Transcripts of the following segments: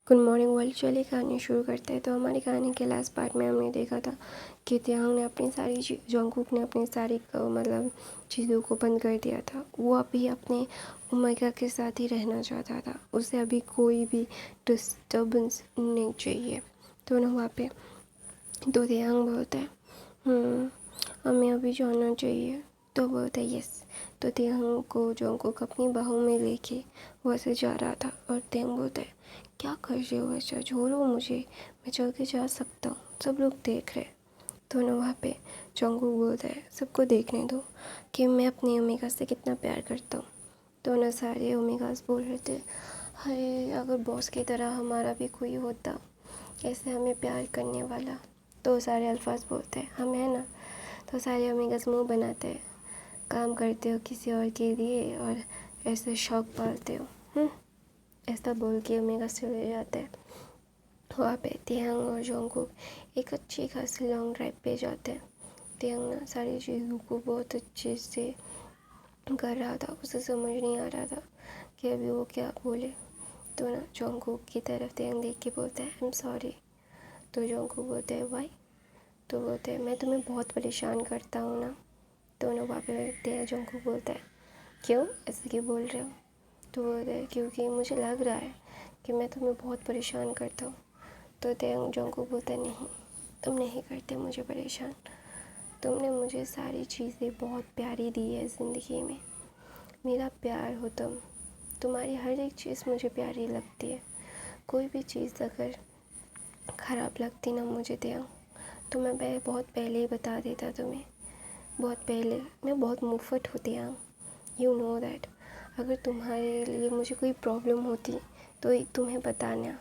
Good morning world. चलिए कहानी शुरू करते हैं। तो हमारी कहानी के लास्ट पार्ट में हमने देखा था कि त्यांग ने अपनी सारी जंगकुक ने अपनी सारी मतलब चीज़ों को बंद कर दिया था। वो अभी अपने ओमेगा के साथ ही रहना चाहता था। उसे अभी कोई भी डिस्टर्बेंस नहीं चाहिए। तो ना वहाँ पे तो त्यांग बोलता है हमें अभी जाना चाहिए। तो बोलता है यस। तो त्यांग को जंगकुक अपनी बाहों में लेके वैसे जा रहा था और त्यांग बोलता है क्या कर रहे हो ऐसा, छोड़ो मुझे, मैं चल के जा सकता हूँ, सब लोग देख रहे। तो ना वहाँ पे जंगकुक बोलता है सबको देखने दो कि मैं अपनी ओमेगा से कितना प्यार करता हूँ। तो ना सारे ओमेगास बोल रहे थे हाय अगर बॉस की तरह हमारा भी कोई होता ऐसे हमें प्यार करने वाला। तो सारे अल्फाज बोलते हैं हम है ना। तो सारे ओमेगास मुँह बनाते हैं, काम करते हो किसी और के लिए और ऐसे शौक पालते हो। ऐसा बोल के ओमेगास चले जाते हैं। वहाँ पे त्यांग और जंगकुक एक अच्छी खासी लॉन्ग ड्राइव पे जाते हैं। त्यांग ना सारी चीज़ों को बहुत अच्छे से कर रहा था। उसे समझ नहीं आ रहा था कि अभी वो क्या बोले। तो ना जंगकुक की तरफ त्यांग देख के बोलता है आई एम सॉरी। तो जंगकुक बोलते हैं वाई। तो बोलते हैं मैं तुम्हें बहुत परेशान करता हूँ ना। तो ना वहाँ पे जंगकुक बोलता है क्यों ऐसे क्यों बोल रहे हो। तो बोलते हैं क्योंकि मुझे लग रहा है कि मैं तुम्हें बहुत परेशान करता हूँ। तो त्यांग जंगकुक बोलता है नहीं तुम नहीं करते मुझे परेशान। तुमने मुझे सारी चीज़ें बहुत प्यारी दी है ज़िंदगी में। मेरा प्यार हो तुम। तुम्हारी हर एक चीज़ मुझे प्यारी लगती है। कोई भी चीज़ अगर ख़राब लगती ना मुझे त्यांग तो मैं बहुत पहले ही बता देता तुम्हें। बहुत पहले मैं बहुत मुफ्त होती हूँ। You know that. अगर तुम्हारे लिए मुझे कोई प्रॉब्लम होती तो तुम्हें बताना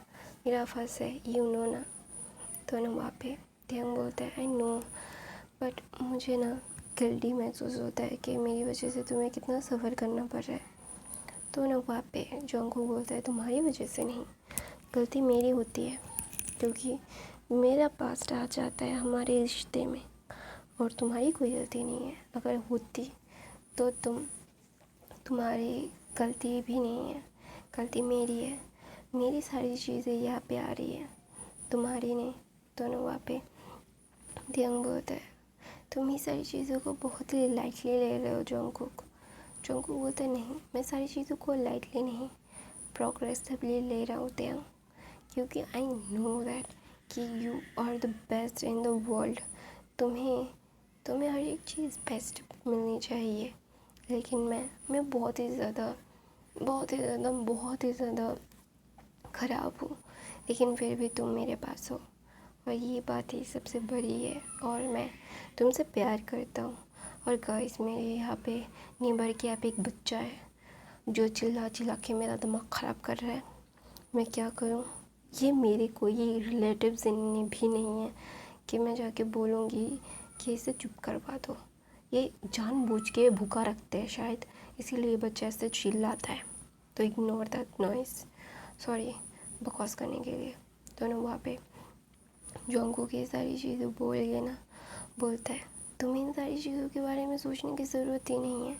मेरा फर्ज है। यू नो ना। तो ना वहाँ पे त्यांग बोलता है आई नो बट मुझे ना गिल्टी महसूस होता है कि मेरी वजह से तुम्हें कितना सफ़र करना पड़ रहा है। तो ना वहाँ पे जंगकुक बोलता है तुम्हारी वजह से नहीं, गलती मेरी होती है क्योंकि मेरा पास्ट आ जाता है हमारे रिश्ते में और तुम्हारी कोई गलती नहीं है। अगर होती तो तुम्हारी गलती भी नहीं है, गलती मेरी है। मेरी सारी चीज़ें यहाँ पे आ रही है, तुम्हारी नहीं। तो ना वहाँ पे त्यांग बोलता है तुम ही सारी चीज़ों को बहुत ही लाइटली ले रहे हो जंगकुक। जंगकुक बोलता है नहीं मैं सारी चीज़ों को लाइटली नहीं प्रोग्रेसिवली ले रहा हूँ त्यांग क्योंकि आई नो दैट कि you are the best in the world. तुम्हें तुम्हें हर एक चीज़ बेस्ट मिलनी चाहिए। लेकिन मैं बहुत ही ज़्यादा बहुत ही ज़्यादा ख़राब हूँ लेकिन फिर भी तुम मेरे पास हो और ये बात ही सबसे बड़ी है और मैं तुमसे प्यार करता हूँ। और गाइस मेरे यहाँ पे नेबर के यहाँ पे एक बच्चा है जो चिल्ला चिल्ला के मेरा दिमाग ख़राब कर रहा है। मैं क्या करूँ। ये मेरे कोई रिलेटिव्स भी नहीं है कि मैं जाके बोलूँगी कि इसे चुप करवा दो। ये जानबूझ के भूखा रखते हैं शायद, इसीलिए बच्चा ऐसे चिल्लाता है। तो इग्नोर दैट नॉइस। सॉरी बकवास करने के लिए। तो ना वहाँ पे जंगकुक ये सारी चीज़ें बोल के ना बोलता है तुम्हें इन सारी चीज़ों के बारे में सोचने की ज़रूरत ही नहीं है।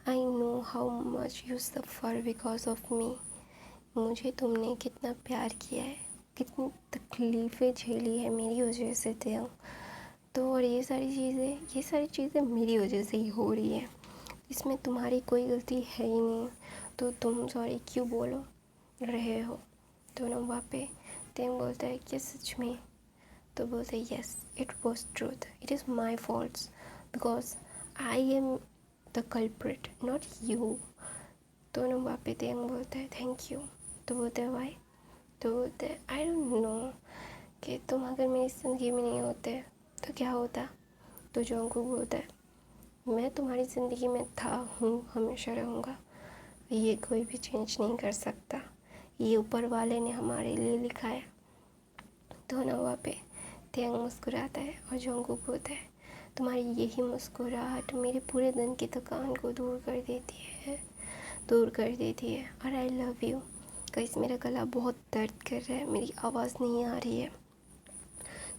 I know how much you suffer because of me. मुझे तुमने कितना प्यार किया है, कितनी तकलीफ़ें झेली है मेरी वजह से त्यांग। तो और ये सारी चीज़ें मेरी वजह से ही हो रही है, इसमें तुम्हारी कोई गलती है ही नहीं। तो तुम सॉरी क्यों बोलो रहे हो। तो ना वहाँ पे त्यांग बोलता है कि सच में। तो बोलते हैं yes it was truth, it is my faults because I am the culprit not you. तो ना वहाँ पे त्यांग बोलता है थैंक यू। तो बोलते हैं वाई। तो बोलते हैं आई डोंट नो कि तुम अगर मेरी ज़िंदगी में नहीं होते तो क्या होता। तो जंगकुक बोलता है मैं तुम्हारी ज़िंदगी में था, हूँ, हमेशा रहूँगा। ये कोई भी चेंज नहीं कर सकता, ये ऊपर वाले ने हमारे लिए लिखा है। तो ना वहाँ पे त्यांग मुस्कुराता है और जंगकुक बोलता है तुम्हारी यही मुस्कुराहट मेरे पूरे दिन की थकान को दूर कर देती है और आई लव यू। गाइस मेरा गला बहुत दर्द कर रहा है, मेरी आवाज़ नहीं आ रही है,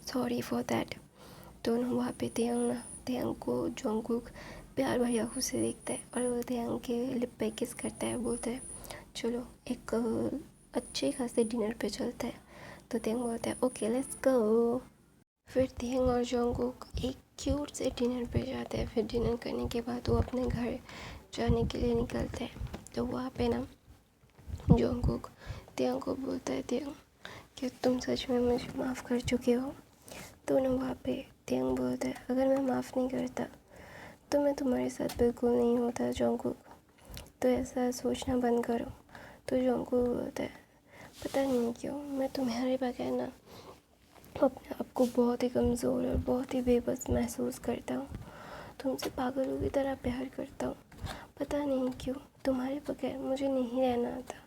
सॉरी फॉर दैट। तो ना वहाँ पे त्यांग को जंगकुक प्यार भरी आँखों से देखता है और वो त्यांग के लिप पे किस करता है। बोलता है चलो एक अच्छे खासे डिनर पे चलते हैं। तो तेंग बोलता है ओके लेट्स गो। फिर तेंग और जोंगकुक एक क्यूट से डिनर पे जाते हैं। फिर डिनर करने के बाद वो अपने घर जाने के लिए निकलते हैं। तो वहाँ पे ना जोंगकुक तेंग को बोलता है तेंग कि तुम सच में मुझे माफ़ कर चुके हो। तो ना वहाँ पे तेंग बोलता है अगर मैं माफ़ नहीं करता तो मैं तुम्हारे साथ बिल्कुल नहीं होता जोंगकुक, तो ऐसा सोचना बंद करो। तो जोंगकुक बोलता है पता नहीं क्यों मैं तुम्हारे बगैर ना अपने आप को बहुत ही कमज़ोर और बहुत ही बेबस महसूस करता हूँ। तुमसे पागलों की तरह प्यार करता हूँ, पता नहीं क्यों तुम्हारे बगैर मुझे नहीं रहना आता।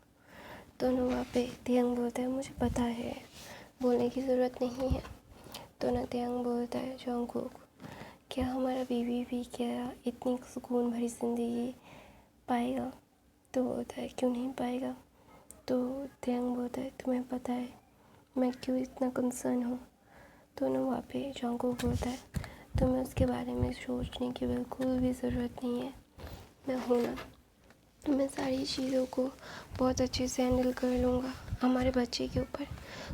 दोनों वहाँ पे तेंग बोलता है मुझे पता है, बोलने की ज़रूरत नहीं है। तो ना तेंग बोलता है जोंगकुक क्या हमारा बीवी भी क्या इतनी सुकून भरी ज़िंदगी पाएगा। तो बोलता है क्यों नहीं पाएगा। तो तेंग बोलता है तुम्हें पता है मैं क्यों इतना कंसर्न हूँ। तो ना वहाँ पे जोंगकुक बोलता है तुम्हें उसके बारे में सोचने की बिल्कुल भी ज़रूरत नहीं है, मैं हूँ ना, मैं सारी चीज़ों को बहुत अच्छे से हैंडल कर लूँगा। हमारे बच्चे के ऊपर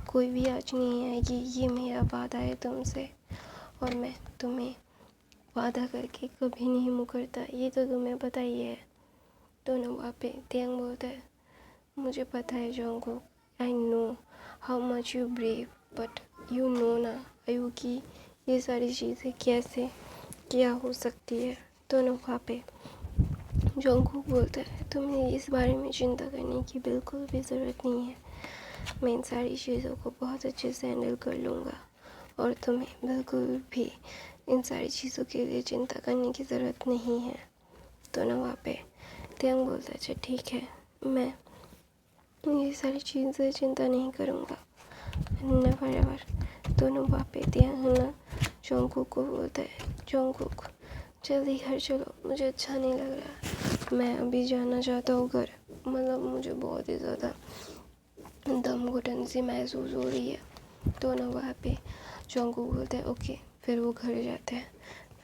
कोई भी आँच नहीं आएगी, ये मेरा वादा है तुमसे, और मैं तुम्हें वादा करके कभी नहीं मुकरता, ये तो तुम्हें पता ही है। तो ना वहाँ पे तेंग बोलता है मुझे पता है Jungkook, I know how much you brave, but you know ना आयु की ये सारी चीज़ें कैसे क्या हो सकती है। तो ना वहाँ पे जोंगकुक बोलता है तुम्हें इस बारे में चिंता करने की बिल्कुल भी ज़रूरत नहीं है, मैं इन सारी चीज़ों को बहुत अच्छे से हैंडल कर लूँगा और तुम्हें बिल्कुल भी इन सारी चीज़ों के लिए चिंता करने की ज़रूरत नहीं है। तो ना वहाँ पे तेंग बोलता है अच्छा ठीक है, मैं ये सारी चीज़ें चिंता नहीं करूँगा, नेवर एवर। तो ना वहाँ पे तेंग ना जोंगकुक को बोलता है जोंगकुक जल्दी घर चलो, मुझे अच्छा नहीं लग रहा, मैं अभी जाना चाहता हूँ घर, मतलब मुझे बहुत ही ज़्यादा दम घुटन सी महसूस हो रही है। तो ना वहाँ पे जोंगकुक बोलता है ओके, फिर वो घर जाते हैं।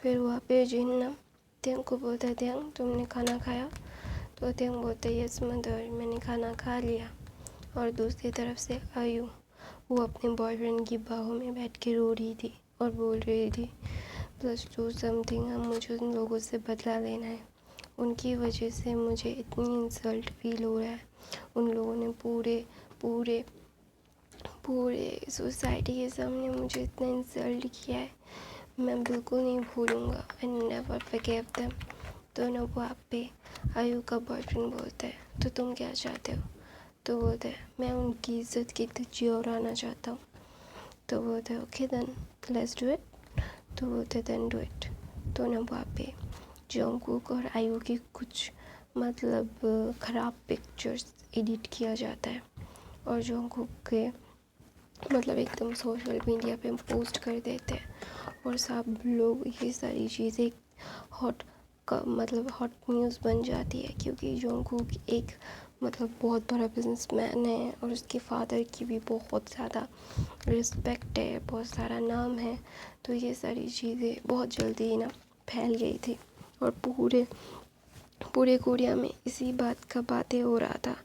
फिर वहाँ पे जिन ना तेंग को बोलता है तेंग तुमने खाना खाया। तो तेंग बोलता है यस मदर, मैंने खाना खा लिया। और दूसरी तरफ से आयु वो अपने बॉयफ्रेंड की बाहों में बैठ के रो रही थी और बोल रही थी +2 समथिंग, अब मुझे उन लोगों से बदला लेना है, उनकी वजह से मुझे इतनी इंसल्ट फील हो रहा है। उन लोगों ने पूरे पूरे पूरे सोसाइटी के सामने मुझे इतना इंसल्ट किया है, मैं बिल्कुल नहीं भूलूँगा, आई नेवर फॉरगिव देम। तो ना वहाँ पे आयु का बॉयफ्रेंड बोलता है तो तुम क्या चाहते हो। तो बोलता है मैं उनकी इज्जत की धज्जियाँ उड़ाना चाहता हूँ। तो बोलता है okay then let's do it. तो बोलते हैं देन डू इट। तो ना वहाँ पे जोंगकुक और आयु की कुछ मतलब ख़राब पिक्चर्स एडिट किया जाता है और जोंगकुक के मतलब एकदम सोशल मीडिया पे पोस्ट कर देते हैं और सब लोग ये सारी चीज़ें हॉट मतलब हॉट न्यूज़ बन जाती है, क्योंकि जोंगकुक एक मतलब बहुत बड़ा बिजनेसमैन है और उसके फादर की भी बहुत ज़्यादा रिस्पेक्ट है, बहुत सारा नाम है। तो ये सारी चीज़ें बहुत जल्दी ना फैल गई थी और पूरे पूरे कोरिया में इसी बात का बातें हो रहा था।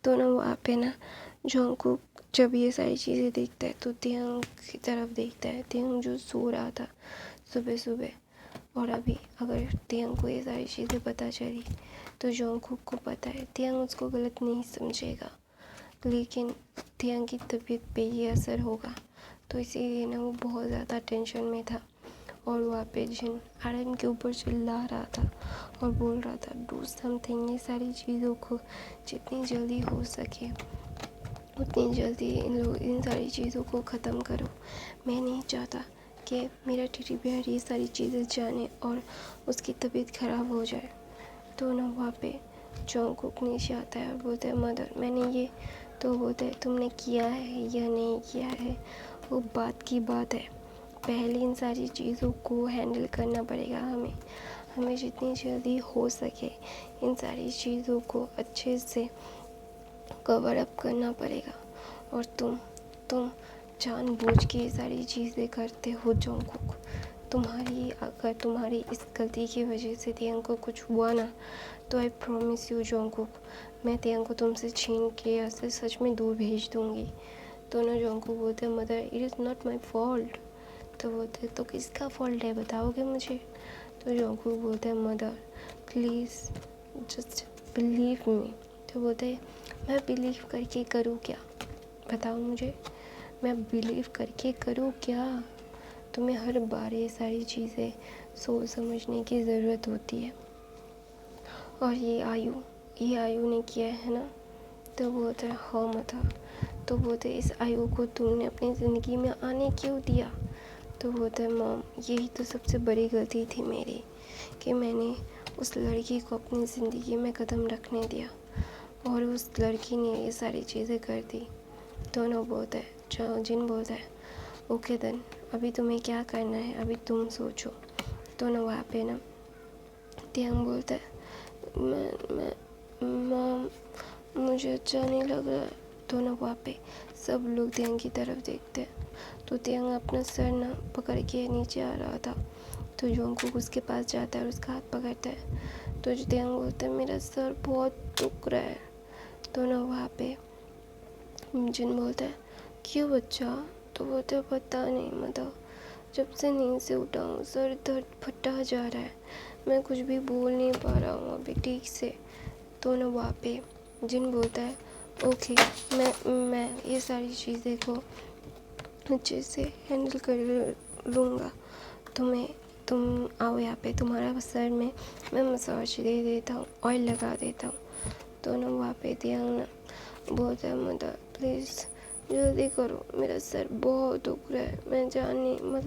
तो ना वहाँ पे ना जोंगकुक जब ये सारी चीज़ें देखता है तो तेंग की तरफ देखता है, तेंग जो सो रहा था सुबह सुबह। और अभी अगर तेंग को ये सारी चीज़ें पता चली तो जोंगकुक को पता है तेंग उसको गलत नहीं समझेगा, लेकिन तेंग की तबीयत पे ये असर होगा। तो इसीलिए ना वो बहुत ज़्यादा टेंशन में था और वहाँ पे जिन आर्यन के ऊपर चिल्ला रहा था और बोल रहा था डू समथिंग, ये सारी चीज़ों को जितनी जल्दी हो सके उतनी जल्दी इन सारी चीज़ों को ख़त्म करो। मैं नहीं चाहता कि मेरा टेडी बेयर ये सारी चीज़ें जाने और उसकी तबीयत ख़राब हो जाए। तो ना वहाँ पे जोंगकुक नीचे आता है और बोलता है मदर मैंने ये, तो बोलता है तुमने किया है या नहीं किया है वो बात की बात है, पहले इन सारी चीज़ों को हैंडल करना पड़ेगा हमें, हमें जितनी जल्दी हो सके इन सारी चीज़ों को अच्छे से कवर अप करना पड़ेगा। और तुम जानबूझ के ये सारी चीज़ें करते हो जोंगकुक, अगर तुम्हारी इस गलती की वजह से तियांग को कुछ हुआ ना, तो आई प्रॉमिस यू जोंगकुक, मैं तियांग को तुमसे छीन के यहाँ से सच में दूर भेज दूँगी। तो ना जोंगकुक बोलते हैं mother it is not my fault. तो बोलते तो किसका फॉल्ट है, बताओगे मुझे? तो जोंगकुक बोलते हैं mother please just believe me. तो बोलते मैं बिलीव करके करूँ क्या, बताओ मुझे, मैं बिलीव करके करूँ क्या? तुम्हें हर बार ये सारी चीज़ें सोच समझने की ज़रूरत होती है, और ये आयु ने किया है ना? तो बोलते हैं हाँ मदर। तो बोलते इस आयु को तुमने अपनी ज़िंदगी में आने क्यों दिया? तो बोलते हैं मॉम यही तो सबसे बड़ी गलती थी मेरी, कि मैंने उस लड़की को अपनी ज़िंदगी में कदम रखने दिया और उस लड़की ने ये सारी चीज़ें कर दी। दोनों बोलते हैं जिन बोलता है ओके देन, अभी तुम्हें क्या करना है अभी तुम सोचो। तो ना वहाँ पे ना तियांग बोलता है मैं मॉम मुझे अच्छा नहीं लग रहा है। तो ना वहाँ पे सब लोग तियांग की तरफ देखते हैं। तो तियांग अपना सर ना पकड़ के नीचे आ रहा था, तो जोंगकुक उसके पास जाता है और उसका हाथ पकड़ता है। तो तियांग बोलता है मेरा सर बहुत दुख रहा है। तो ना वहाँ पे जिन बोलता है क्यों बच्चा? तो बोलते हैं पता नहीं मतलब जब से नींद से उठा हूँ सर दर्द फटा जा रहा है, मैं कुछ भी बोल नहीं पा रहा हूँ अभी ठीक से। तो ना वहाँ पे जिन बोलता है ओके मैं ये सारी चीज़ें को अच्छे से हैंडल कर लूँगा, तुम आओ यहाँ पे, तुम्हारा सर में मैं मसाज दे देता हूँ, ऑयल लगा देता हूँ। तो ना वहाँ पे तियांग ना बोलता है मदर प्लीज़ जल्दी करो, मेरा सर बहुत दुख रहा है, मैं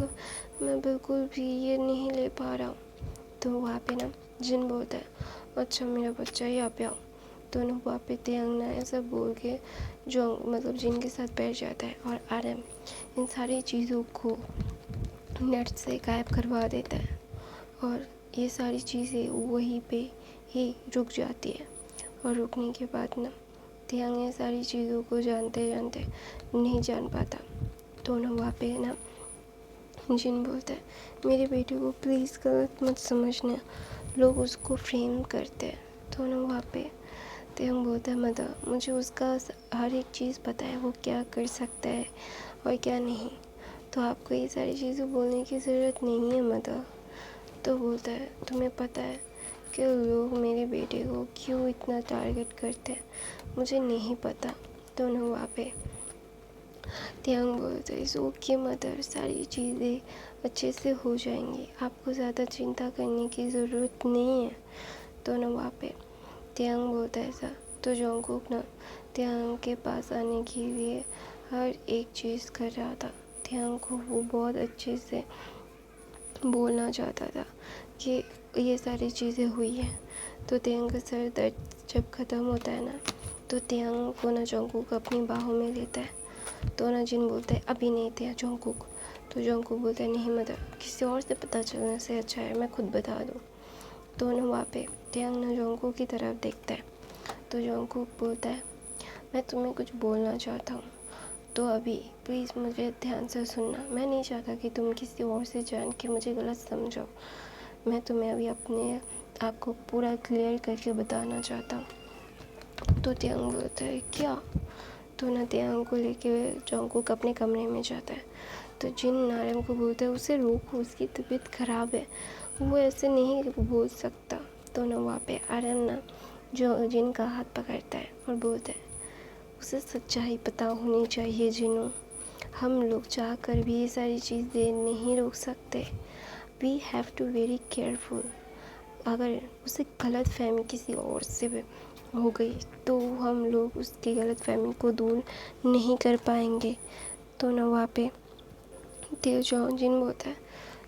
मैं बिल्कुल भी ये नहीं ले पा रहा हूँ। तो वहाँ पे ना जिन बोलता है अच्छा मेरा बच्चा यहाँ पे आओ। तो ना वहाँ पे तियांग ना ऐसा बोल के जिन के साथ बैठ जाता है और आरएम इन सारी चीज़ों को नेट से गायब करवा देता है, और ये सारी चीज़ें वहीं पे ही रुक जाती है। और रुकने के बाद ना तियांग ये सारी चीज़ों को जानते जानते नहीं जान पाता। तो ना वहाँ पे ना जिन बोलता है मेरे बेटे को प्लीज़ गलत मत समझना, लोग उसको फ्रेम करते हैं। तो ना वहाँ पे तियांग बोलता है मदर मुझे उसका हर एक चीज़ पता है, वो क्या कर सकता है और क्या नहीं, तो आपको ये सारी चीज़ें बोलने की ज़रूरत नहीं है मदर। तो बोलता है तुम्हें पता है कि लोग मेरे बेटे को क्यों इतना टारगेट करते हैं, मुझे नहीं पता। तो ना वहाँ पे तियांग बोलते हैं ओके मदर, सारी चीज़ें अच्छे से हो जाएंगी, आपको ज़्यादा चिंता करने की ज़रूरत नहीं है। तो ना वहाँ पे तियांग बोलता है ऐसा। तो जोंगकुक ना तियांग के पास आने के लिए हर एक चीज़ कर रहा था। तियांग को वो बहुत अच्छे से बोलना चाहता था कि ये सारी चीज़ें हुई हैं। तो तियांग का सर दर्द जब ख़त्म होता है ना, तो तियांग को ना जोंगकुक अपनी बाहों में लेता है। तो ना जिन बोलते हैं अभी नहीं थे जोंगकुक। तो जोंगकुक बोलता है नहीं मदर, किसी और से पता चलने से अच्छा है मैं खुद बता दूँ। तो ना वहाँ पे तियांग ना जोंगकुक की तरफ देखता है। तो जोंगकुक बोलता है मैं तुम्हें कुछ बोलना चाहता हूँ, तो अभी प्लीज़ मुझे ध्यान से सुनना, मैं नहीं चाहता कि तुम किसी और से जान के मुझे गलत समझो, मैं तुम्हें अभी अपने आप को पूरा क्लियर करके बताना चाहता हूँ। तो तियांग बोलता है क्या? तो ना तियांग को लेके जोंगकुक अपने कमरे में जाता है। तो जिन नारम को बोलता है उसे रोको, उसकी तबीयत ख़राब है, वो ऐसे नहीं बोल सकता। तो ना वहाँ पे आर्यन ना जो जिन का हाथ पकड़ता है और बोलता है उसे सच्चाई पता होनी चाहिए जिनू, हम लोग चाह कर भी ये सारी चीज़ें नहीं रोक सकते, we have to very careful. अगर उसे गलत फहमी किसी और से हो गई तो हम लोग उसकी गलत फहमी को दूर नहीं कर पाएंगे। तो ना वहाँ पे जिन बोलता है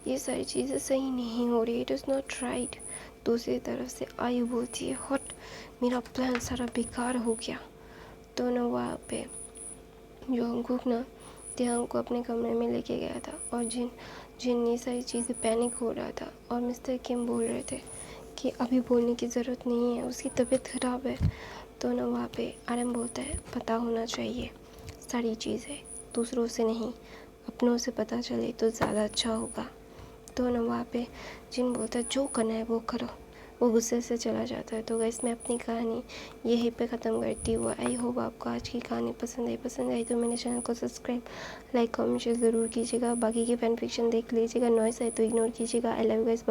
ये सारी चीज़ें सही नहीं हो रही, इट इज़ नॉट राइट। दूसरी तरफ से आयु बोलती है हट, मेरा प्लान सारा बेकार हो गया। तो ना वहाँ पे जोंगकुक ना तियांग को अपने कमरे में लेके गया था, और जिन ये सारी चीज़ें पैनिक हो रहा था, और मिस्टर किम बोल रहे थे कि अभी बोलने की ज़रूरत नहीं है, उसकी तबीयत ख़राब है। तो ना वहाँ पे आरएम बोलता है पता होना चाहिए सारी चीज़ें, दूसरों से नहीं अपनों से पता चले तो ज़्यादा अच्छा होगा। दोस्त हो ना वहाँ पे जिन बोलता है जो करना है वो करो, वो गुस्से से चला जाता है। तो गाइस मैं अपनी कहानी यहीं पे ख़त्म करती हूँ। आई होप आपको आज की कहानी पसंद आई तो मेरे चैनल को सब्सक्राइब, लाइक, कमेंट, शेयर ज़रूर कीजिएगा। बाकी की फैन फिक्शन देख लीजिएगा, नॉइस है तो इग्नोर कीजिएगा। I love you guys.